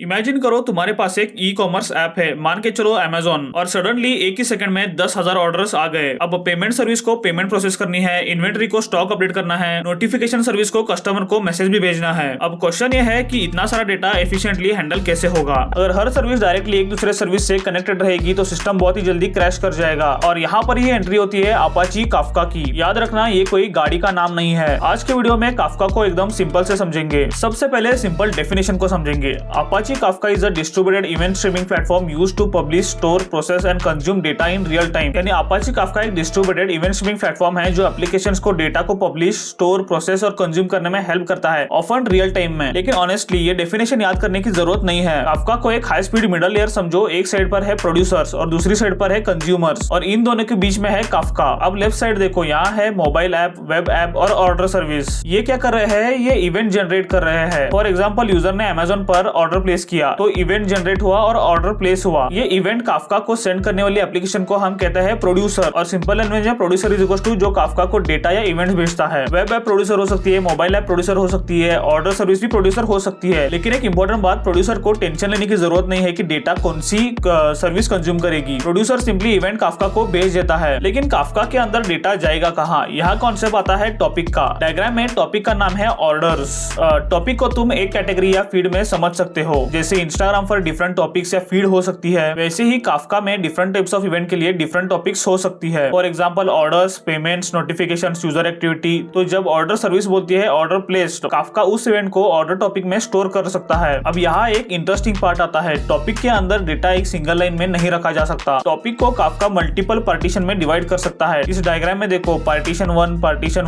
Imagine करो तुम्हारे पास एक ई कॉमर्स ऐप है, मान के चलो अमेजोन, और सडनली एक ही सेकंड में 10,000 ऑर्डर्स आ गए। अब पेमेंट सर्विस को पेमेंट प्रोसेस करनी है, इन्वेंटरी को स्टॉक अपडेट करना है, नोटिफिकेशन सर्विस को कस्टमर को मैसेज भी भेजना है। अब क्वेश्चन ये है कि इतना सारा डेटा एफिशिएंटली हैंडल कैसे होगा। अगर हर सर्विस डायरेक्टली एक दूसरे सर्विस से कनेक्टेड रहेगी तो सिस्टम बहुत ही जल्दी क्रैश कर जाएगा। और यहाँ पर ही एंट्री होती है अपाची काफका की। याद रखना, ये कोई गाड़ी का नाम नहीं है। आज के वीडियो में काफका को एकदम सिंपल से समझेंगे। सबसे पहले सिंपल डेफिनेशन को समझेंगे। Apache Kafka is a distributed event streaming platform used to publish, store, process and consume data in real time। यानी अपाची काफका एक distributed event streaming platform है जो एप्लीकेशंस को डेटा को पब्लिश, स्टोर, प्रोसेस और consume करने में help करता है, ऑफन रियल टाइम में। लेकिन ऑनेस्टली ये डेफिनेशन याद करने की जरूरत नहीं है। काफका को एक हाई स्पीड मिडल लेयर समझो। एक साइड पर है प्रोड्यूसर्स और दूसरी साइड पर है कंज्यूमर्स, और इन दोनों के बीच में है काफका। अब लेफ्ट साइड देखो, यहाँ है मोबाइल ऐप, वेब ऐप और ऑर्डर सर्विस। ये क्या कर रहे हैं? ये इवेंट जनरेट कर रहे हैं। फॉर एग्जाम्पल, यूजर ने अमेजोन पर ऑर्डर प्लेस किया तो इवेंट जनरेट हुआ और ऑर्डर प्लेस हुआ। ये इवेंट काफका को सेंड करने वाली एप्लीकेशन को हम कहते हैं प्रोड्यूसर। और सिंपल लैंग्वेज में प्रोड्यूसर इज इक्वल्स टू जो काफका को डेटा या इवेंट भेजता है। वेब ऐप प्रोड्यूसर हो सकती है, मोबाइल ऐप प्रोड्यूसर हो सकती है, ऑर्डर सर्विस भी प्रोड्यूसर हो सकती है। लेकिन एक इंपॉर्टेंट बात, प्रोड्यूसर को टेंशन लेने की जरूरत नहीं है कि डेटा कौन सी सर्विस कंज्यूम करेगी। प्रोड्यूसर सिंपली इवेंट काफका को भेज देता है। लेकिन काफका के अंदर डेटा जाएगा कहाँ? यहाँ कॉन्सेप्ट आता है टॉपिक का। डायग्राम में टॉपिक का नाम है ऑर्डर्स। टॉपिक को तुम एक कैटेगरी या फीड में समझ सकते हो। जैसे इंस्टाग्राम पर डिफरेंट टॉपिक्स या फीड हो सकती है, वैसे ही काफका में डिफरेंट टाइप्स ऑफ इवेंट के लिए डिफरेंट टॉपिक्स हो सकती है। For example, orders, payments, notifications, user activity. तो जब ऑर्डर सर्विस बोलती है ऑर्डर प्लेस्ड, काफका उस इवेंट को ऑर्डर टॉपिक में स्टोर कर सकता है। अब यहाँ एक इंटरेस्टिंग पार्ट आता है। टॉपिक के अंदर डेटा एक सिंगल लाइन में नहीं रखा जा सकता। टॉपिक को काफका मल्टीपल पार्टीशन में डिवाइड कर सकता है। इस डायग्राम में देखो, पार्टीशन 1, पार्टीशन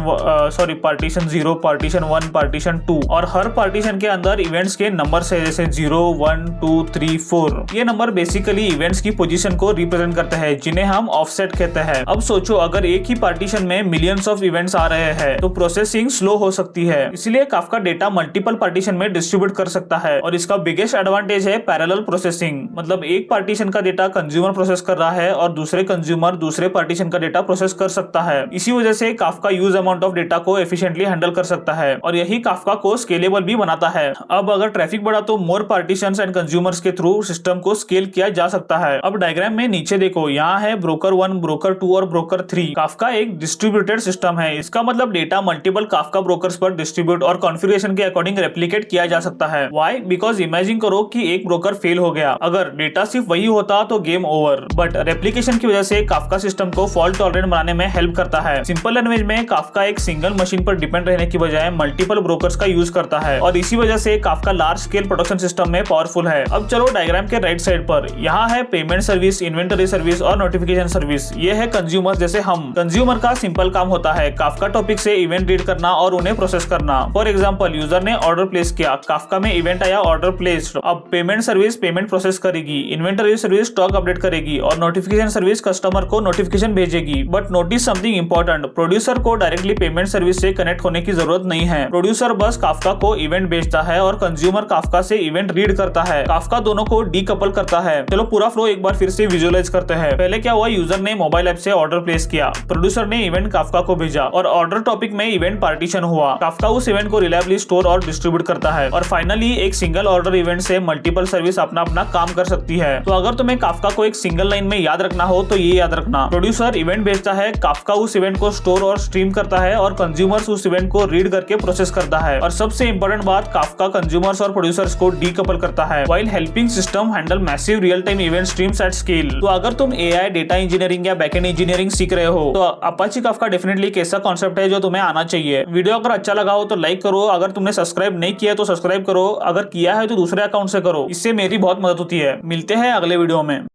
0, पार्टीशन 1, पार्टीशन 2, और हर पार्टीशन के अंदर इवेंट्स के नंबर है, जैसे 0, 1, 2, 3, 4। ये नंबर बेसिकली इवेंट्स की पोजीशन को रिप्रेजेंट करते हैं, जिन्हें हम ऑफसेट कहते हैं। अब सोचो, अगर एक ही पार्टीशन में मिलियंस ऑफ इवेंट्स आ रहे हैं तो प्रोसेसिंग स्लो हो सकती है। इसलिए काफका डेटा मल्टीपल पार्टीशन में डिस्ट्रीब्यूट कर सकता है। और इसका बिगेस्ट एडवांटेज है पैरेलल प्रोसेसिंग। मतलब एक पार्टीशन का डेटा कंज्यूमर प्रोसेस कर रहा है और दूसरे कंज्यूमर दूसरे पार्टीशन का डेटा प्रोसेस कर सकता है। इसी वजह से Kafka use amount of data को एफिशिएंटली हैंडल कर सकता है, और यही काफका को स्केलेबल भी बनाता है। अब अगर ट्रैफिक बढ़ा तो मोर पार्टीशंस एंड कंज्यूमर्स के थ्रू सिस्टम को स्केल किया जा सकता है। अब डायग्राम में नीचे देखो, यहाँ है ब्रोकर 1, ब्रोकर 2 और ब्रोकर 3। काफका एक डिस्ट्रीब्यूटेड सिस्टम है। इसका मतलब डेटा मल्टीपल काफका ब्रोकर्स पर डिस्ट्रीब्यूट और कॉन्फ़िगरेशन के अकॉर्डिंग रेप्लिकेट किया जा सकता है। व्हाई? बिकॉज इमेजिन करो कि एक ब्रोकर फेल हो गया। अगर डेटा सिर्फ वही होता तो गेम ओवर, बट रेप्लिकेशन की वजह से काफका सिस्टम को फॉल्ट टॉलरेंट बनाने में हेल्प करता है। सिंपल लैंग्वेज में काफका एक सिंगल मशीन पर डिपेंड रहने की बजाय मल्टीपल ब्रोकर्स का यूज करता है, और इसी वजह से Kafka large scale production system में पावरफुल है। अब चलो डायग्राम के राइट साइड पर, यहाँ है पेमेंट सर्विस, इन्वेंटरी सर्विस और नोटिफिकेशन सर्विस। ये है कंज्यूमर, जैसे हम। कंज्यूमर का सिंपल काम होता है काफका टॉपिक से इवेंट रीड करना और उन्हें प्रोसेस करना। फॉर एग्जांपल, यूजर ने ऑर्डर प्लेस किया, काफका में इवेंट आया, ऑर्डर प्लेस्ड। अब पेमेंट सर्विस पेमेंट प्रोसेस करेगी, इन्वेंटरी सर्विस स्टॉक अपडेट करेगी, और नोटिफिकेशन सर्विस कस्टमर को नोटिफिकेशन भेजेगी। But notice something important, producer को डायरेक्टली पेमेंट सर्विस से कनेक्ट होने की जरूरत नहीं है। प्रोड्यूसर बस काफका को इवेंट भेजता है और कंज्यूमर काफका से इवेंट रीड करता है। काफका दोनों को डीकपल करता है। चलो पूरा फ्लो एक बार फिर से विजुअलाइज करते हैं। पहले क्या हुआ? यूजर ने मोबाइल ऐप से ऑर्डर प्लेस किया, प्रोड्यूसर ने इवेंट काफका को भेजा, और ऑर्डर टॉपिक में इवेंट पार्टीशन हुआ। काफका उस इवेंट को रिलायबली स्टोर और डिस्ट्रीब्यूट करता है, और फाइनली एक सिंगल ऑर्डर इवेंट से मल्टीपल सर्विस अपना अपना काम कर सकती है। तो अगर तुम्हें काफका को एक सिंगल लाइन में याद रखना हो तो ये याद रखना, प्रोड्यूसर इवेंट भेजता है, काफका उस इवेंट को स्टोर और स्ट्रीम करता है, और कंज्यूमर्स उस इवेंट को रीड करके प्रोसेस करता है। और सबसे इंपॉर्टेंट बात, काफका कंज्यूमर्स और प्रोड्यूसर्स को डीकपल करता है while helping system handle massive real time event streams at scale. तो अगर तुम एआई, डेटा इंजीनियरिंग या बैकएंड इंजीनियरिंग सीख रहे हो तो अपाची काफका डेफिनेटली एक ऐसा कॉन्सेप्ट है जो तुम्हें आना चाहिए। वीडियो अगर अच्छा लगा हो तो लाइक करो, अगर तुमने सब्सक्राइब नहीं किया तो सब्सक्राइब करो, अगर किया है तो दूसरे अकाउंट से करो। इससे मेरी बहुत मदद होती है। मिलते हैं अगले वीडियो में।